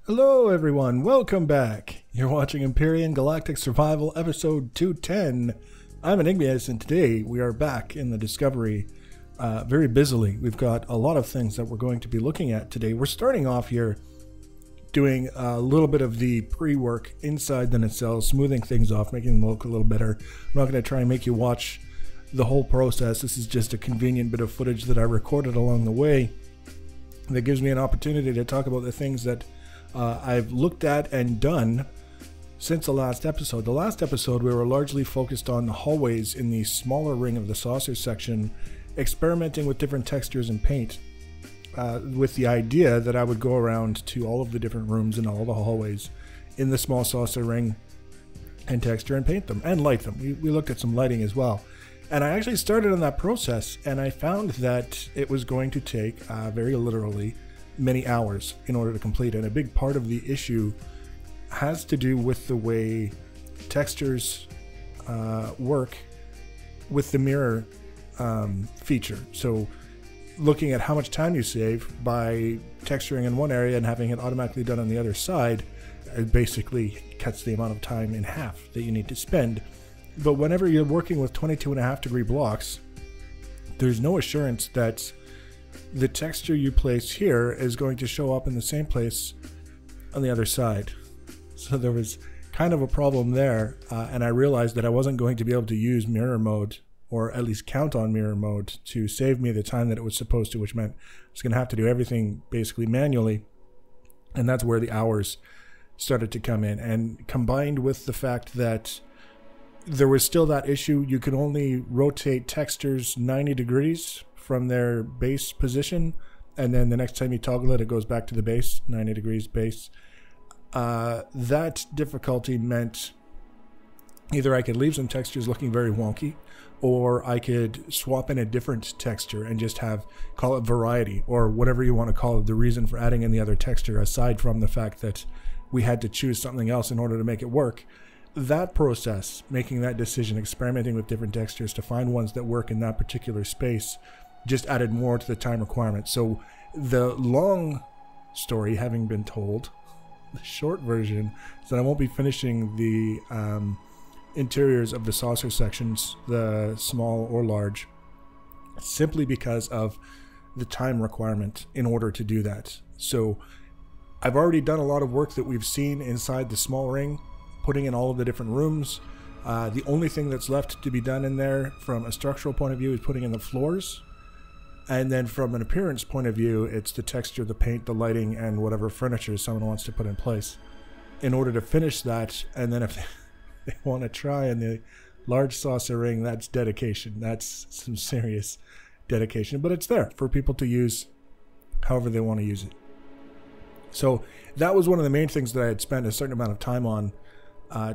Hello everyone, welcome back. You're watching Empyrion Galactic Survival episode 210. I'm Enigmius and today we are back in the Discovery very busily. We've got a lot of things that we're going to be looking at today. We're starting off here doing a little bit of the pre-work inside the nacelles, smoothing things off, making them look a little better. I'm not going to try and make you watch the whole process. This is just a convenient bit of footage that I recorded along the way that gives me an opportunity to talk about the things that I've looked at and done since the last episode. The last episode we were largely focused on the hallways in the smaller ring of the saucer section, experimenting with different textures and paint, with the idea that I would go around to all of the different rooms and all the hallways in the small saucer ring and texture and paint them and light them. We looked at some lighting as well. And I actually started on that process and I found that it was going to take, very literally, many hours in order to complete. And a big part of the issue has to do with the way textures work with the mirror feature. So looking at how much time you save by texturing in one area and having it automatically done on the other side, it basically cuts the amount of time in half that you need to spend. But whenever you're working with 22.5-degree blocks, there's no assurance that the texture you place here is going to show up in the same place on the other side. So there was kind of a problem there, and I realized that I wasn't going to be able to use mirror mode, or at least count on mirror mode, to save me the time that it was supposed to, which meant I was going to have to do everything basically manually, and that's where the hours started to come in. And combined with the fact that there was still that issue, you could only rotate textures 90 degrees from their base position, and then the next time you toggle it, it goes back to the base, 90 degrees base. That difficulty meant either I could leave some textures looking very wonky, or I could swap in a different texture and just have, call it variety, or whatever you want to call it, the reason for adding in the other texture, aside from the fact that we had to choose something else in order to make it work. That process, making that decision, experimenting with different textures to find ones that work in that particular space, just added more to the time requirement. So the long story having been told, the short version is that I won't be finishing the interiors of the saucer sections, the small or large, simply because of the time requirement in order to do that. So I've already done a lot of work that we've seen inside the small ring, putting in all of the different rooms. The only thing that's left to be done in there from a structural point of view is putting in the floors. And then from an appearance point of view, it's the texture, the paint, the lighting, and whatever furniture someone wants to put in place in order to finish that. And then if they want to try in the large saucer ring, that's dedication. That's some serious dedication. But it's there for people to use however they want to use it. So that was one of the main things that I had spent a certain amount of time on,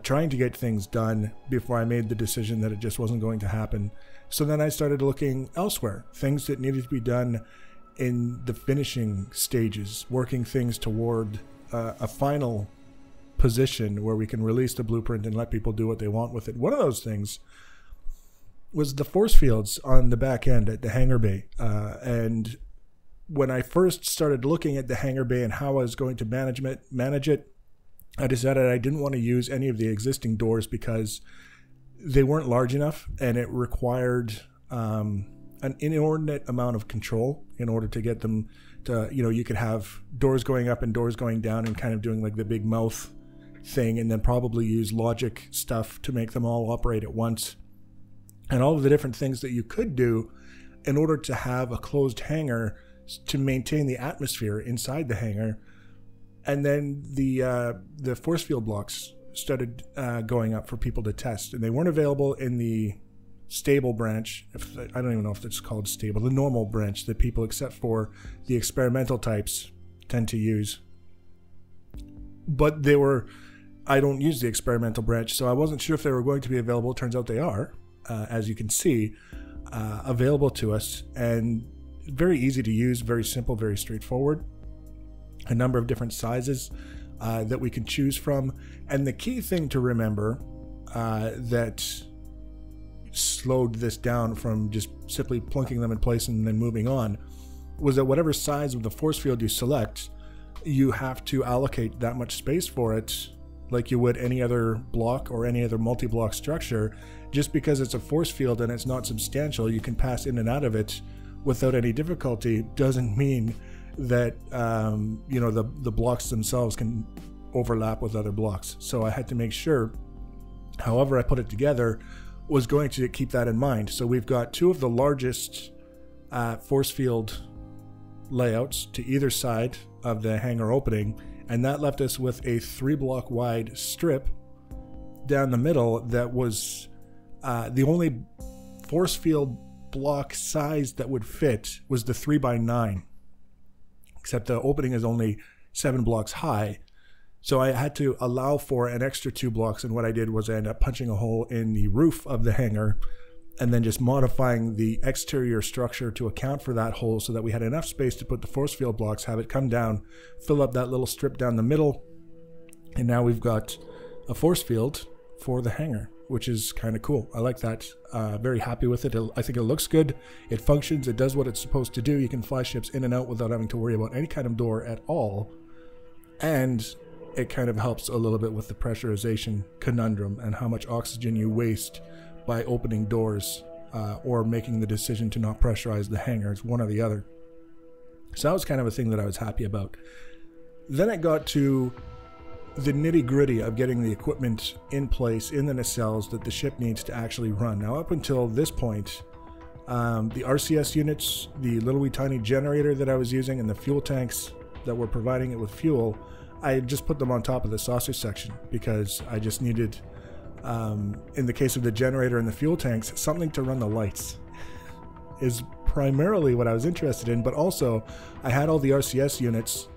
trying to get things done before I made the decision that it just wasn't going to happen. So then I started looking elsewhere, things that needed to be done in the finishing stages, working things toward a final position where we can release the blueprint and let people do what they want with it. One of those things was the force fields on the back end at the hangar bay. And when I first started looking at the hangar bay and how I was going to manage it, I decided I didn't want to use any of the existing doors because they weren't large enough, and it required an inordinate amount of control in order to get them to, you could have doors going up and doors going down and kind of doing like the big mouth thing, and then probably use logic stuff to make them all operate at once. And all of the different things that you could do in order to have a closed hangar to maintain the atmosphere inside the hangar. And then the force field blocks started going up for people to test, and they weren't available in the stable branch. I don't even know if it's called stable, the normal branch that people, except for the experimental types, tend to use. But I don't use the experimental branch, so I wasn't sure if they were going to be available. Turns out they are, as you can see, available to us, and very easy to use, very simple, very straightforward. A number of different sizes that we can choose from. And the key thing to remember that slowed this down from just simply plunking them in place and then moving on was that whatever size of the force field you select you have to allocate that much space for it like you would any other block or any other multi-block structure. Just because it's a force field and it's not substantial, you can pass in and out of it without any difficulty, doesn't mean that you know, the blocks themselves can overlap with other blocks. So I had to make sure, however I put it together, was going to keep that in mind. So we've got two of the largest force field layouts to either side of the hangar opening, and that left us with a 3-block wide strip down the middle that was the only force field block size that would fit was the 3x9, except the opening is only 7 blocks high. So I had to allow for an extra 2 blocks, and what I did was I ended up punching a hole in the roof of the hangar and then just modifying the exterior structure to account for that hole so that we had enough space to put the force field blocks, have it come down, fill up that little strip down the middle, and now we've got a force field for the hangar, which is kind of cool. I like that. Very happy with it. I think it looks good. It functions. It does what it's supposed to do. You can fly ships in and out without having to worry about any kind of door at all. And it kind of helps a little bit with the pressurization conundrum and how much oxygen you waste by opening doors or making the decision to not pressurize the hangar. It's one or the other. So that was kind of a thing that I was happy about. Then it got to the nitty-gritty of getting the equipment in place in the nacelles that the ship needs to actually run. Now, up until this point, the RCS units, the little wee tiny generator that I was using, and the fuel tanks that were providing it with fuel, I just put them on top of the saucer section because I just needed, in the case of the generator and the fuel tanks, something to run the lights is primarily what I was interested in. But also I had all the RCS units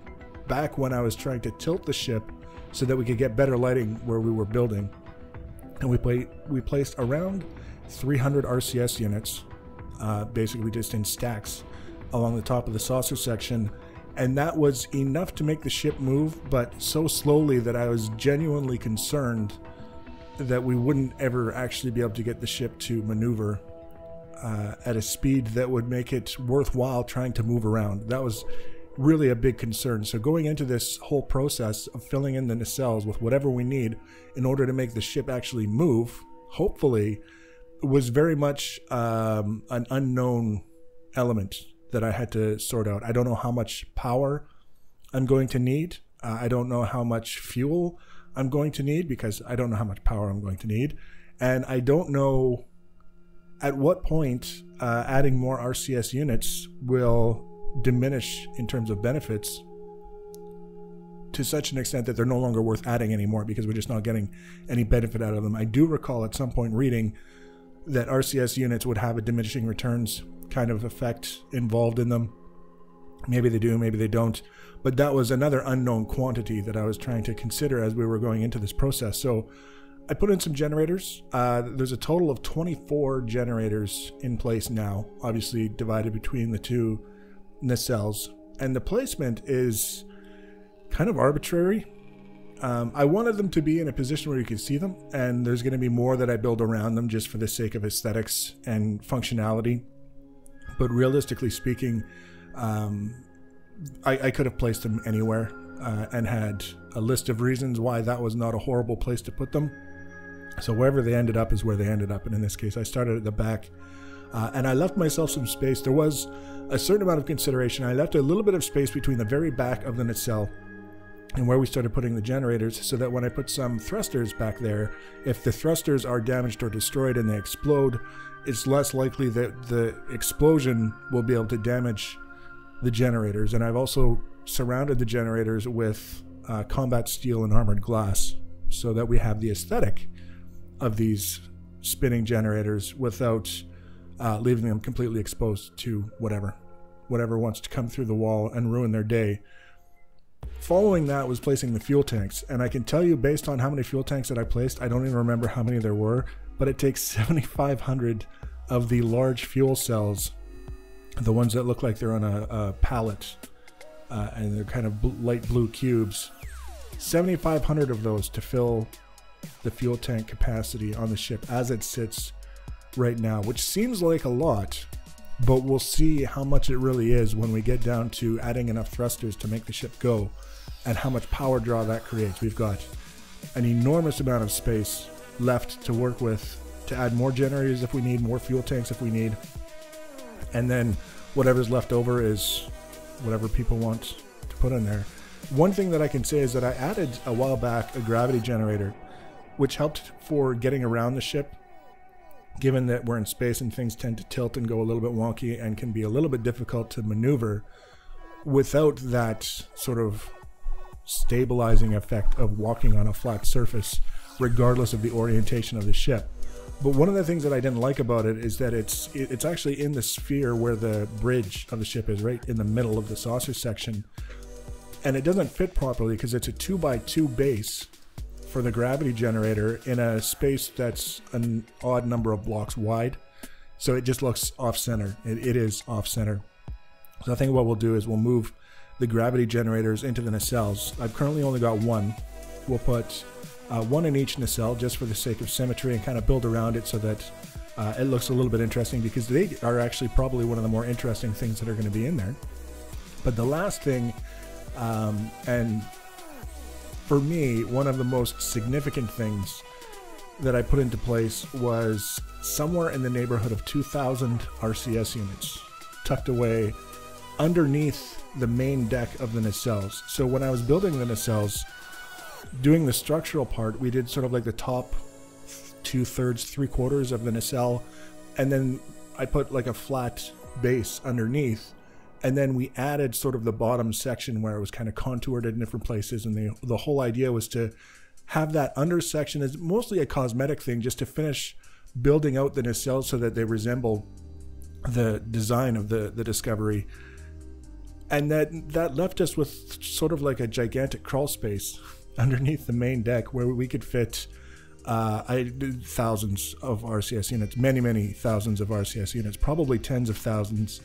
back when I was trying to tilt the ship so that we could get better lighting where we were building, and we placed around 300 RCS units, basically just in stacks along the top of the saucer section. And that was enough to make the ship move, but so slowly that I was genuinely concerned that we wouldn't ever actually be able to get the ship to maneuver at a speed that would make it worthwhile trying to move around. That was really a big concern. So going into this whole process of filling in the nacelles with whatever we need in order to make the ship actually move, hopefully, was very much an unknown element that I had to sort out. I don't know how much power I'm going to need. I don't know how much fuel I'm going to need because I don't know how much power I'm going to need. And I don't know at what point adding more RCS units will diminish in terms of benefits to such an extent that they're no longer worth adding anymore because we're just not getting any benefit out of them. I do recall at some point reading that RCS units would have a diminishing returns kind of effect involved in them. Maybe they do, maybe they don't. But that was another unknown quantity that I was trying to consider as we were going into this process. So I put in some generators. There's a total of 24 generators in place now, obviously divided between the two nacelles. And the placement is kind of arbitrary. I wanted them to be in a position where you could see them, and there's going to be more that I build around them just for the sake of aesthetics and functionality. But realistically speaking, I could have placed them anywhere and had a list of reasons why that was not a horrible place to put them. So wherever they ended up is where they ended up. And in this case, I started at the back and I left myself some space. There was a certain amount of consideration. I left a little bit of space between the very back of the nacelle and where we started putting the generators, so that when I put some thrusters back there, if the thrusters are damaged or destroyed and they explode, it's less likely that the explosion will be able to damage the generators. And I've also surrounded the generators with combat steel and armored glass so that we have the aesthetic of these spinning generators without leaving them completely exposed to whatever wants to come through the wall and ruin their day. Following that was placing the fuel tanks, and I can tell you based on how many fuel tanks that I placed, I don't even remember how many there were, but it takes 7,500 of the large fuel cells, the ones that look like they're on a pallet, and they're kind of light blue cubes, 7,500 of those to fill the fuel tank capacity on the ship as it sits right now, which seems like a lot, but we'll see how much it really is when we get down to adding enough thrusters to make the ship go, and how much power draw that creates. We've got an enormous amount of space left to work with to add more generators if we need, more fuel tanks if we need, and then whatever's left over is whatever people want to put in there. One thing that I can say is that I added a while back a gravity generator, which helped for getting around the ship, given that we're in space and things tend to tilt and go a little bit wonky and can be a little bit difficult to maneuver without that sort of stabilizing effect of walking on a flat surface, regardless of the orientation of the ship. But one of the things that I didn't like about it is that it's actually in the sphere where the bridge of the ship is, right in the middle of the saucer section. And it doesn't fit properly because it's a 2x2 base for the gravity generator in a space that's an odd number of blocks wide. So it just looks off-center. It is off-center. So I think what we'll do is we'll move the gravity generators into the nacelles. I've currently only got one. We'll put one in each nacelle just for the sake of symmetry and kind of build around it so that it looks a little bit interesting, because they are actually probably one of the more interesting things that are going to be in there. But the last thing, and for me, one of the most significant things that I put into place was somewhere in the neighborhood of 2,000 RCS units tucked away underneath the main deck of the nacelles. So when I was building the nacelles, doing the structural part, we did sort of like the top 2/3, 3/4 of the nacelle, and then I put like a flat base underneath, and then we added sort of the bottom section where it was kind of contoured in different places, and the whole idea was to have that under section as mostly a cosmetic thing, just to finish building out the nacelles so that they resemble the design of the Discovery. And that left us with sort of like a gigantic crawl space underneath the main deck where we could fit thousands of RCS units, many thousands of RCS units, probably tens of thousands.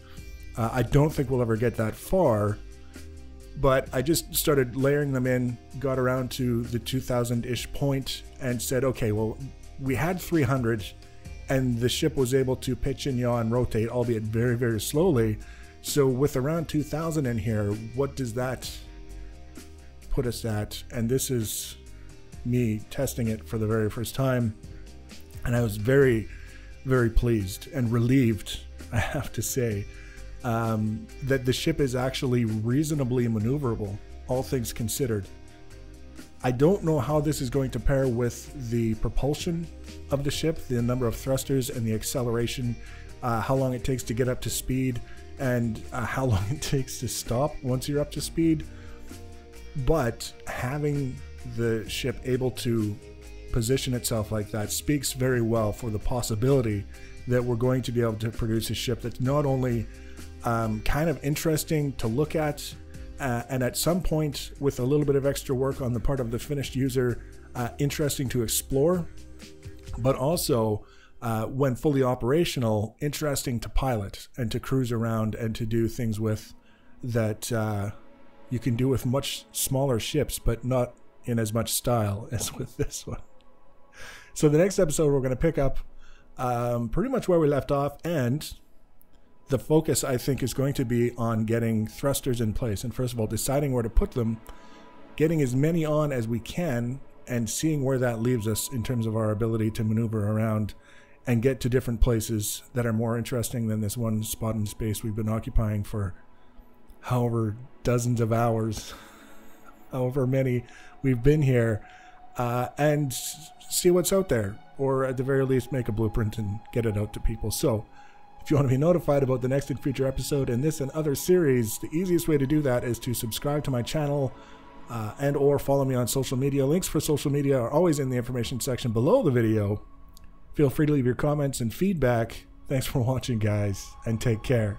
I don't think we'll ever get that far, but I just started layering them in, got around to the 2,000-ish point, and said, okay, well, we had 300, and the ship was able to pitch and yaw and rotate, albeit very, very slowly. So with around 2,000 in here, what does that put us at? And this is me testing it for the very first time, and I was very, very pleased and relieved, I have to say, that the ship is actually reasonably maneuverable, all things considered. I don't know how this is going to pair with the propulsion of the ship, the number of thrusters and the acceleration, how long it takes to get up to speed, and how long it takes to stop once you're up to speed. But having the ship able to position itself like that speaks very well for the possibility that we're going to be able to produce a ship that's not only kind of interesting to look at, and at some point, with a little bit of extra work on the part of the finished user, interesting to explore, but also when fully operational, interesting to pilot and to cruise around and to do things with that you can do with much smaller ships, but not in as much style as with this one. So the next episode, we're going to pick up pretty much where we left off, and the focus, I think, is going to be on getting thrusters in place. And first of all, deciding where to put them, getting as many on as we can, and seeing where that leaves us in terms of our ability to maneuver around and get to different places that are more interesting than this one spot in space we've been occupying for however dozens of hours, however many we've been here, and see what's out there, or at the very least make a blueprint and get it out to people. So if you want to be notified about the next and future episode in this and other series, the easiest way to do that is to subscribe to my channel and or follow me on social media. Links for social media are always in the information section below the video. Feel free to leave your comments and feedback. Thanks for watching, guys, and take care.